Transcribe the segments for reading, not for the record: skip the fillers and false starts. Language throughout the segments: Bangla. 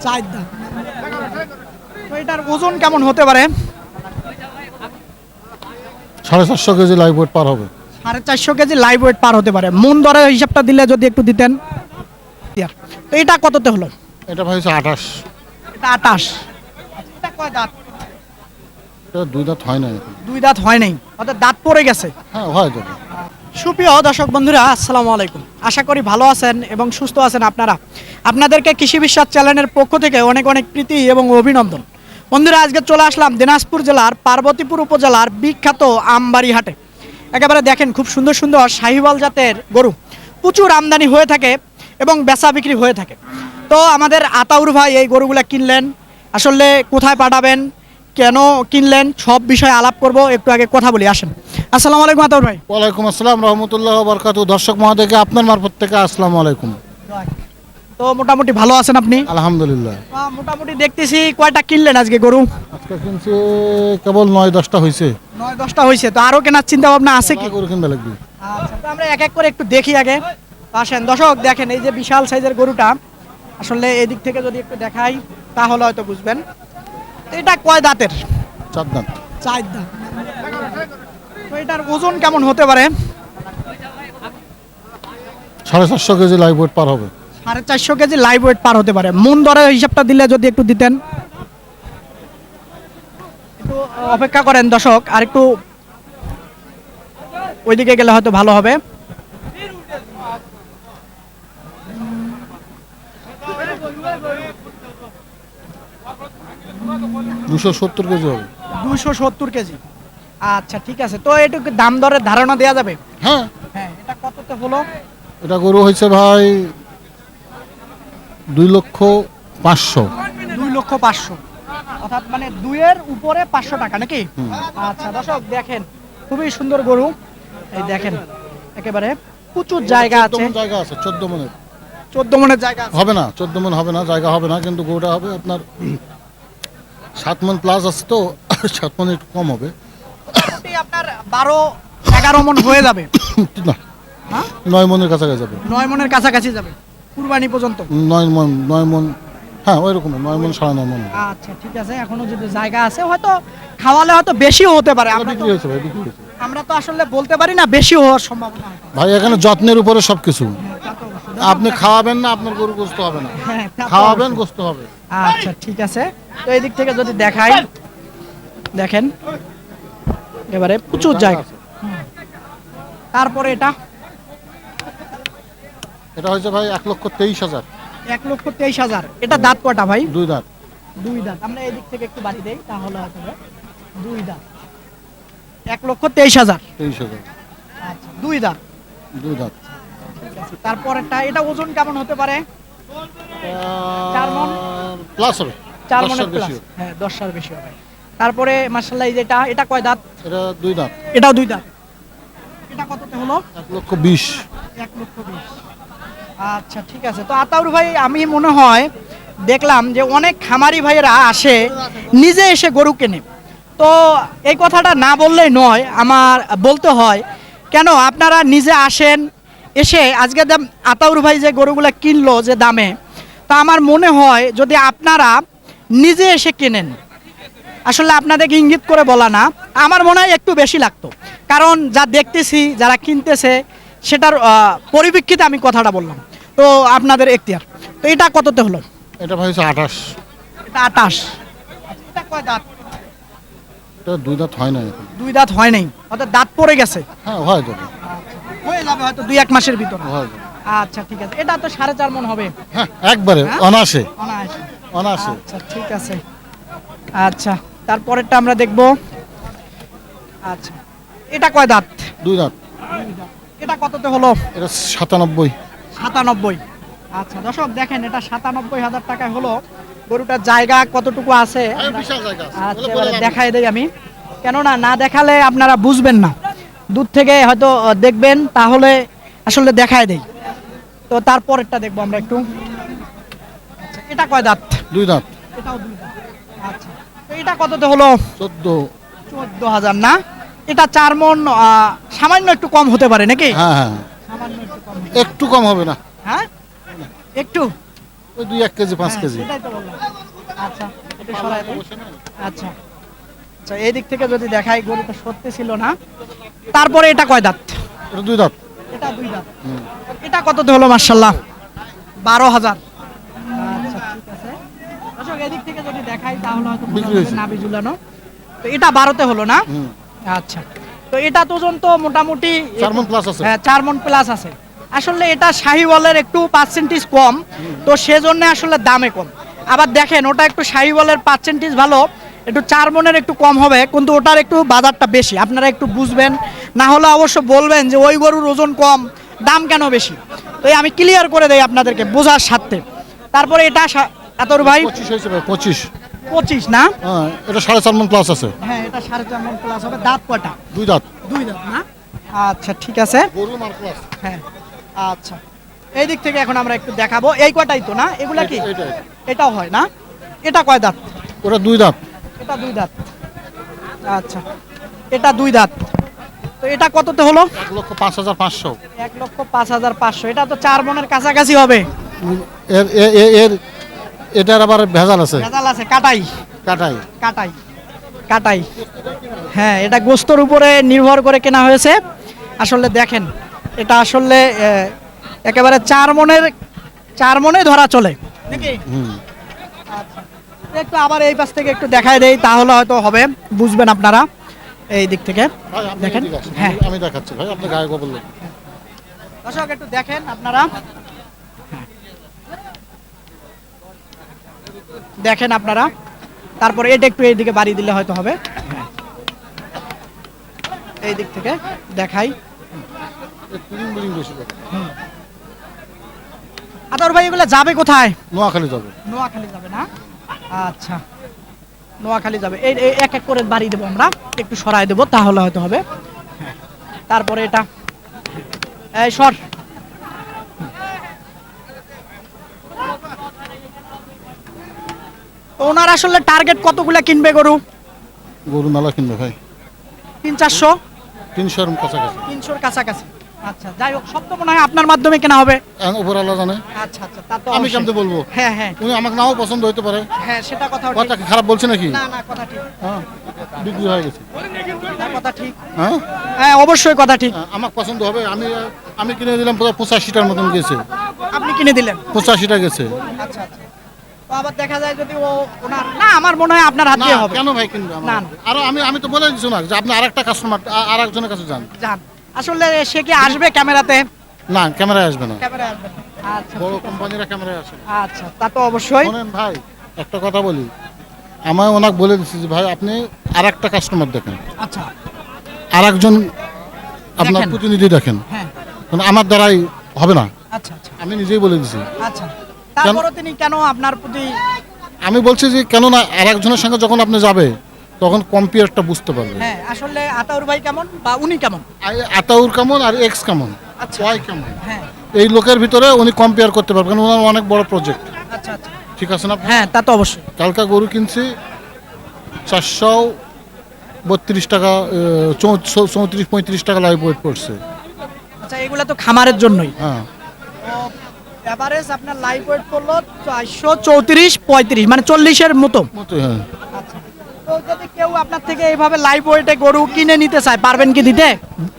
চার দাঁত। তো এটার ওজন কেমন হতে পারে? 450 কেজি লাইভ ওয়েট পার হবে। 450 কেজি লাইভ ওয়েট পার হতে পারে। মন দরের হিসাবটা দিলে যদি একটু দিতেন। তো এটা কততে হলো? এটা ভাই হচ্ছে 28। এটা 28। এটা কয় দাঁত? এটা দুই দাঁত হয় না এখন। দুই দাঁত হয় নাই, অর্থাৎ দাঁত পড়ে গেছে। হ্যাঁ হয় যাবে। সুপ্রিয় দর্শক বন্ধুরা, আসসালামু আলাইকুম। আশা করি ভালো আছেন এবং সুস্থ আছেন আপনারা। আপনাদেরকে কৃষি বিশ্বাস চ্যানেলের পক্ষ থেকে অনেক অনেক প্রীতি এবং অভিনন্দন। বন্ধুরা, আজকে চলে আসলাম দিনাজপুর জেলার পার্বতীপুর উপজেলার বিখ্যাত আমবাড়ি হাটে। একেবারে দেখেন, খুব সুন্দর সুন্দর শাহিওয়াল জাতের গরু প্রচুর আমদানি হয়ে থাকে এবং বেচা বিক্রি হয়ে থাকে। তো আমাদের আতাউর ভাই এই গরুগুলা কিনলেন, আসলে কোথায় পাঠাবেন, কেন কিনলেন, সব বিষয়ে আলাপ করব। একটু আগে কথা বলি, আসেন। আসসালামু আলাইকুম আতাউর ভাই। ওয়ালাইকুম আসসালাম রহমতুল্লাহ বারকাতু। দর্শক মহোদয়কে আপনার মারফত থেকে আসসালামু আলাইকুম। তো মোটামুটি ভালো আছেন আপনি? আলহামদুলিল্লাহ। মোটামুটি দেখতেছি কয়টা কিনলেন আজকে গরু? আজকে কিনছে কেবল 9-10টা হয়েছে। 9-10টা হয়েছে, তো আরো কেনার চিন্তা ভাবনা আছে কি? গরু কিনবে লাগবে। আচ্ছা, তো আমরা এক এক করে একটু দেখি আগে। আসেন দর্শক, দেখেন এই যে বিশাল সাইজের গরুটা, আসলে এদিক থেকে যদি একটু দেখাই তাহলে হয়তো বুঝবেন। তো এটা কয় দাঁতের? 4 দাঁত। 4 দাঁত। তো এটার ওজন কেমন হতে পারে? 450 কেজি লাইভ ওয়েট পার হবে। 450 কেজি লাইভ ওয়েট পার হতে পারে। মন দরের হিসাবটা দিলে যদি একটু দিতেন। একটু অপেক্ষা করেন দর্শক, আর একটু ওইদিকে গেলে হয়তো ভালো হবে। 270 কেজি হবে। 270 কেজি। আচ্ছা ঠিক আছে, তো এটুকু দাম দরের ধারণা দেওয়া যাবে? হ্যাঁ। হ্যাঁ, এটা কততে হলো? এটা গরু হয়েছে ভাই 2,05,000। 2,05,000, অর্থাৎ মানে 2-এর উপরে 500 টাকা নাকি? আচ্ছা দর্শক, দেখেন খুবই সুন্দর গরু। এই দেখেন, একেবারে প্রচুর জায়গা আছে। 14 মণ জায়গা আছে। 14 মণের 14 মনের জায়গা আছে। হবে না, 14 মণ হবে না, জায়গা হবে না, কিন্তু গরুটা হবে আপনার 7 মণ প্লাস আছে, তো 7 মণ একটু কম হবে। মোটামুটি আপনার 12-11 মন হয়ে যাবে। না, হ্যাঁ, 9 মণের কাছাকাছি যাবে। 9 মনের কাছাকাছি যাবে কুরবানি পর্যন্ত। 9 মণ, হ্যাঁ ওই রকম 9 মণ 9.5 মণ। আচ্ছা ঠিক আছে, এখনো যদি জায়গা আছে হয়তো খাওয়ালে হয়তো বেশিও হতে পারে। বিক্রি হয়েছে ভাই, বিক্রি হয়েছে। আমরা তো আসলে বলতে পারি না, বেশি হওয়ার সম্ভাবনা আছে। ভাই এখানে যত্নের উপরে সবকিছু। তা তো অবশ্যই। আপনি খাওয়াবেন না, আপনার গরু গোস্ত হবে না। হ্যাঁ, তা তো খাওয়াবেন, অবশ্যই। গোস্ত হবে। আচ্ছা ঠিক আছে, তো এই দিক থেকে যদি দেখাই, দেখেন এবারে প্রচুর জায়গা। তারপরে এটা হয়েছে ভাই 1,23,000। 1,23,000। এটা দাঁত কয়টা ভাই? 2 দাঁত। 2 দাঁত। আমরা এই দিক থেকে একটু বাড়ি দেই তাহলে হয়তো 2 দাঁত। 1,23,000। 23,000। আচ্ছা, 2 দাঁত। 2 দাঁত। তারপরেরটা, এটা ওজন কেমন হতে পারে? 4 মণ প্লাস হবে। 4 10 মণের এর প্লাস। বেশি হবে। হ্যাঁ, 10টার বেশি হবে। তারপরে মাশাআল্লাহ, এই যেটা, এটা কয় দাঁত? এটা 2 দাঁত। এটাও 2 দাঁত। এটা কততে হলো? 1,20,000। 1,20,000। আচ্ছা ঠিক আছে, তো আতাউর ভাই, আমি মনে হয় দেখলাম যে অনেক খামারি ভাইয়েরা আসে, নিজে এসে গরু কেনে। তো এই কথাটা না বললেই নয়, আমার বলতে হয়। কেন আপনারা নিজে আসেন, এসে আজকে দাম আতাউর ভাই যে গরুগুলা কিনলো যে দামে, তা আমার মনে হয় যদি আপনারা নিজে এসে কেনেন, আসলে আপনাদেরকে ইঙ্গিত করে বলা না, আমার মনে হয় একটু বেশি লাগতো। কারণ যা দেখতেছি, যারা কিনতেছে সেটার পরিপ্রেক্ষিতে আমি কথাটা বললাম। তো আপনাদের এখতিয়ার। তো এটা কততে হলো? এটা ভাই হচ্ছে 28। এটা 28। এটা কয় দাঁত? এটা 2 দাঁত হয় না এখন। 2 দাঁত হয় নাই, অর্থাৎ দাঁত পড়ে গেছে। হ্যাঁ হয় যাবে। হয়ে যাবে হয়তো 2-1 মাসের ভিতরে। হয় যাবে। আচ্ছা ঠিক আছে, এটা তো 4.5 মণ হবে। হ্যাঁ একবারে হ্যাঁ? অনাসে। অনায়াসে। অনাসে। আচ্ছা ঠিক আছে। আচ্ছা, তারপরেরটা আমরা দেখব। আচ্ছা, এটা কয় দাঁত? 2 দাঁত। এটা কততে হলো? এটা 97। 97। আচ্ছা দর্শক, দেখেন এটা 97,000 টাকায় হলো। গরুটার জায়গা কতটুকু আছে বিশাল জায়গা আছে। আচ্ছা এবারে দেখাই দেই আমি, কেননা না দেখালে আপনারা বুঝবেন না। দূর থেকে হয়তো দেখবেন, তাহলে আসলে দেখায় দেই। তো তারপরেরটা দেখবো আমরা একটু। আচ্ছা, এটা কয় দাঁত? 2 দাঁত। এটাও 2 দাঁত। আচ্ছা, তো এটা কততে হলো? 14। 14,000 না? এটা 4 মণ, সামান্য একটু কম হতে পারে নাকি? হ্যাঁ হ্যাঁ, সামান্য একটু কম। একটু কম হবে না। হ্যাঁ, একটু ওই 2-1 কেজি 5 হ্যাঁ, কেজি। সেটাই তো বললাম। আচ্ছা একটু সরাই দিই। আচ্ছা আচ্ছা এই দিক থেকে যদি দেখাই গরুটা সত্যি ছিল না। তারপরে এটা কয় দাঁত? এটা 2 দাঁত। এটা 2 দাঁত। এটা কততে হলো মাশাআল্লাহ? 12,000। আচ্ছা ঠিক আছে। দর্শক এদিক থেকে যদি দেখাই তাহলে হয়তো বিক্রি মনে হবে হয়েছে। নাভি ঝুলানো। তো এটা 12তে হলো না? হুম। আচ্ছা তো এটা তো ওজন তো মোটামুটি 4 মণ প্লাস আছে। হ্যাঁ 4 মণ প্লাস আছে। আসলে এটা শাহিওয়ালের একটু পার্সেন্টেজ কম, তো সেজন্য আসলে দামে কম। আবার দেখেন ওটা একটু শাহিওয়ালের পার্সেন্টেজ ভালো, একটু 4 মণের একটু কম হবে, কিন্তু ওটার একটু বাজারটা বেশি। আপনারা একটু বুঝবেন, না হলে অবশ্য বলবেন যে ওই গরুর ওজন কম, দাম কেন বেশি। তো এই আমি ক্লিয়ার করে দেই আপনাদেরকে বোঝার স্বার্থে। তারপরে এটা এতর ভাই 25 হয়েছে ভাই, 25। 25 না? হ্যাঁ, এটা 4.5 মণ প্লাস আছে। হ্যাঁ এটা 4.5 মণ প্লাস হবে। দাঁত কয়টা? 2 দাঁত। 2 দাঁত না? আচ্ছা ঠিক আছে। গরু মার প্লাস। হ্যাঁ আচ্ছা এই দিক থেকে এখন আমরা একটু দেখাবো। এই কয়টাই তো না, এগুলা কি? এইটাই। এটাও হয় না? এটা কয় দাঁত? ওটা 2 দাঁত। এটা 2 দাঁত। আচ্ছা এটা 2 দাঁত। তো এটা কততে হলো? 1,05,500। 1,05,500। এটা তো 4 মণের কাছাকাছি হবে। এর এর এটার আবার ভেজাল আছে। ভেজাল আছে, কাটাই কাটাই। কাটাই কাটাই। হ্যাঁ এটা গোস্তর উপরে নির্ভর করে কেনা হয়েছে। আসলে দেখেন এটা আসলে একেবারে 4 মণে ধরা চলে নাকি? হুম। আচ্ছা একটু আবার এই পাশ থেকে একটু দেখাই দেই, তাহলে হয়তো হবে, বুঝবেন আপনারা এই দিক থেকে। ভাই আপনি দেখেন এদিকে আসেন। হ্যাঁ আমি দেখাচ্ছি ভাই, আপনি গায়ে গোবর লোক। দর্শক একটু দেখেন আপনারা, দেখেন আপনারা। তারপরে এটা একটু এইদিকে বাড়ি দিলে হয়তো হবে। এই দিক থেকে দেখাই। ক্রিম বিলিং বেশি করে। আদর ভাই এগুলো যাবে কোথায়? নোয়াখালী যাবে। নোয়াখালী যাবে না? আচ্ছা নোয়াখালী যাবে। এই এই এক এক করে বাড়ি দেবো আমরা, একটু সরাই দেবো তাহলে হয়তো হবে। তারপরে এটা এই সর। তো ওনার আসলে টার্গেট কতগুলা কিনবে গরু? গরু মেলা কিনবে ভাই, 300-400? 300 এর কাছাকাছি। 300-র কাছাকাছি। আচ্ছা যাই হোক, সব তো মনে হয় আপনার মাধ্যমে কেনা হবে। উপরওয়ালা জানে, আচ্ছা আচ্ছা তা তো আমি অবশ্যই। কেমতে বলবো? হ্যাঁ হ্যাঁ উনি আমাকে নাও পছন্দ হইতে পারে। হ্যাঁ সেটা কথা কথা ঠিক। কি খারাপ বলছে নাকি? না না কথা ঠিক, হ্যাঁ, বিক্রি হয়ে গেছে। এটা কথা ঠিক। হ্যাঁ, হ্যাঁ অবশ্যই কথা ঠিক। আমার পছন্দ হবে। আমি কিনে দিলাম প্রায় 85টার মতন গেছে। আপনি কিনে দিলেন? 85টা গেছে। আচ্ছা আচ্ছা। তো আবার দেখা যায় যদি ও ওনার না, আমার মনে হয় আপনার হাত না দিয়ে হবে। কেন ভাই কিনবে আমার? না, না। আর আমি তো বলে দিচ্ছি না যে আপনি আরেকটা কাস্টমার আরেকজনের কাছে যান। জান আসলে সে কি আসবে ক্যামেরাতে? না, ক্যামেরায় আসবে না। ক্যামেরায় আসবে না। আচ্ছা বড় ঠিক আছে। কোম্পানিরা ক্যামেরায় আসে না। আচ্ছা তা তো অবশ্যই। শোনেন ভাই, একটা কথা বলি, আমায় ওনাকে বলে দিচ্ছি যে ভাই আপনি আরেকটা কাস্টমার দেখেন, আচ্ছা আরেকজন আপনার দেখেন। প্রতিনিধি দেখেন, হ্যাঁ কারণ আমার দ্বারাই হবে না। আচ্ছা আচ্ছা আমি নিজেই বলে দিছি। আচ্ছা। তারপরে তিনি কেন আপনার প্রতি? আমি বলছি যে কেননা আরেকজনের সঙ্গে যখন আপনি যাবে তখন কম্পেয়ারটা বুঝতে পারবে। হ্যাঁ আসলে আতাউর ভাই কেমন বা উনি কেমন? আতাউর কেমন আর এক্স কেমন, আচ্ছা। ওয়াই কেমন, হ্যাঁ এই লোকের ভিতরে উনি কম্পেয়ার করতে পারবেন, কারণ ওনার অনেক বড় প্রজেক্ট। আচ্ছা আচ্ছা। ঠিক আছে না? হ্যাঁ তা তো অবশ্যই। কালকা গরু কিনছি 432 টাকা, 34-35 টাকা লাইভ ওয়েট পড়ছে। আচ্ছা এগুলা তো খামারের জন্যই। হ্যাঁ, এভারেজ আপনার লাইভ ওয়েট করলো 434-35, মানে 40-এর মতো। হ্যাঁ। আচ্ছা তো যদি কেউ আপনার থেকে এইভাবে লাইভ ওয়েটে গরু কিনে নিতে চায়, পারবেন কি দিতে?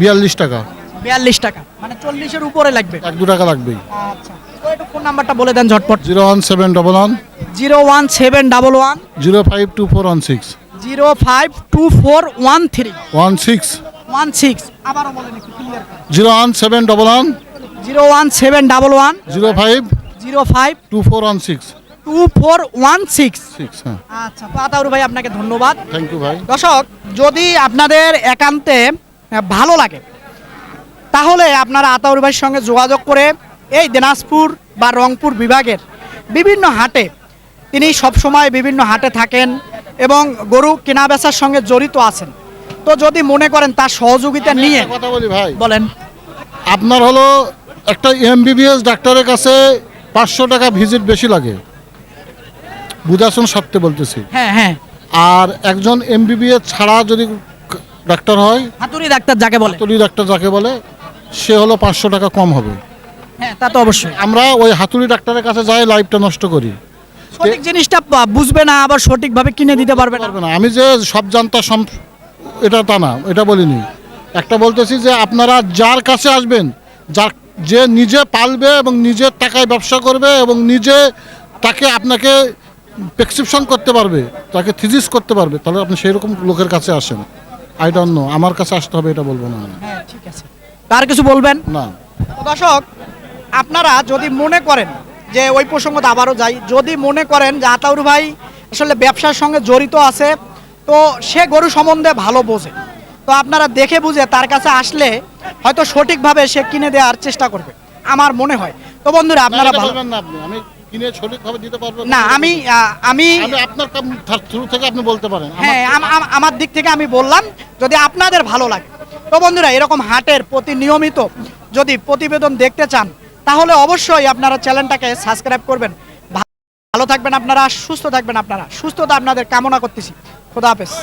42 টাকা, 42 টাকা, মানে 40-এর উপরে লাগবে। 1-2 টাকা লাগবেই। আচ্ছা তো একটু ফোন নাম্বারটা বলে দেন ঝটপট। 01711 01711 052416 052413 16। আবারও বলেন একটু ক্লিয়ার করে। 01711 01711 05 05 2416। 2416। হ্যাঁ, আচ্ছা তো আতাউর ভাই আপনাকে ধন্যবাদ। থ্যাংক ইউ ভাই। দর্শক যদি আপনাদের একান্তে ভালো লাগে তাহলে আপনারা আতাউর ভাইয়ের সঙ্গে যোগাযোগ করে এই দিনাজপুর বা রংপুর বিভাগের বিভিন্ন হাটে, তিনি সবসময় বিভিন্ন হাটে থাকেন এবং গরু কেনা বেচার সঙ্গে জড়িত আছেন। তো যদি মনে করেন তার সহযোগিতা আমি নিয়ে, একটা কথা বলি ভাই, বলেন। আপনার হলো একটা এমবিবিএস ডাক্তারের কাছে 500 টাকা ভিজিট বেশি লাগে, বুঝাশুন সত্যি বলতেছি। হ্যাঁ হ্যাঁ আর একজন এমবিবিএস ছাড়া যদি ডাক্তার হয়, হাতুড়ি ডাক্তার যাকে বলে। তলি ডাক্তার যাকে বলে, সে হলো 500 টাকা কম হবে। হ্যাঁ, তা তো অবশ্যই। আমরা ওই হাতুড়ি ডাক্তারের কাছে যাই লাইফটা নষ্ট করি। সঠিক জিনিসটা বুঝবে না, আবার সঠিকভাবে কিনে দিতে পারবে না। পারবে না। আমি যে সব জানতা এটা তা না, এটা বলিনি। একটা বলতেছি যে আপনারা যার কাছে আসবেন, যে নিজে পালবে এবং নিজের টাকায় ব্যবসা করবে এবং নিজে তাকে আপনাকে প্রেসক্রিপশন করতে পারবে, তাকে থিজিস করতে পারবে, তাহলে আপনি সেই রকম লোকের কাছে আসেন। আই ডোন্ট নো আমার কাছে আসতে হবে এটা বলবো না আমি। হ্যাঁ, ঠিক আছে। তার কিছু বলবেন? না, তো দর্শক, আপনারা যদি মনে করেন যে ওই প্রসঙ্গতে আবারও যাই, যদি মনে করেন যে আতাউর ভাই আসলে ব্যবসার সঙ্গে জড়িত আছে, তো সে গরু সম্বন্ধে ভালো বোঝে, তো আপনারা দেখে বুঝে তার কাছে আসলে হয়তো সঠিকভাবে সে কিনে দেওয়ার চেষ্টা করবে, আমার মনে হয়। তো বন্ধুরা, আপনারা এটা ভালো বলবেন না আপনি, আমি কিনে সঠিকভাবে দিতে পারবো না, আমি আমি আপনার থ্রু থেকে আপনি বলতে পারেন। হ্যাঁ, আমার দিক থেকে আমি বললাম, যদি আপনাদের ভালো লাগে। তো বন্ধুরা, এরকম হাটের প্রতি নিয়মিত যদি প্রতিবেদন দেখতে চান, তাহলে অবশ্যই আপনারা চ্যানেলটাকে সাবস্ক্রাইব করবেন। ভালো থাকবেন আপনারা, সুস্থ থাকবেন আপনারা, সুস্থতা আপনাদের কামনা করতেছি। খোদা হাফেজ।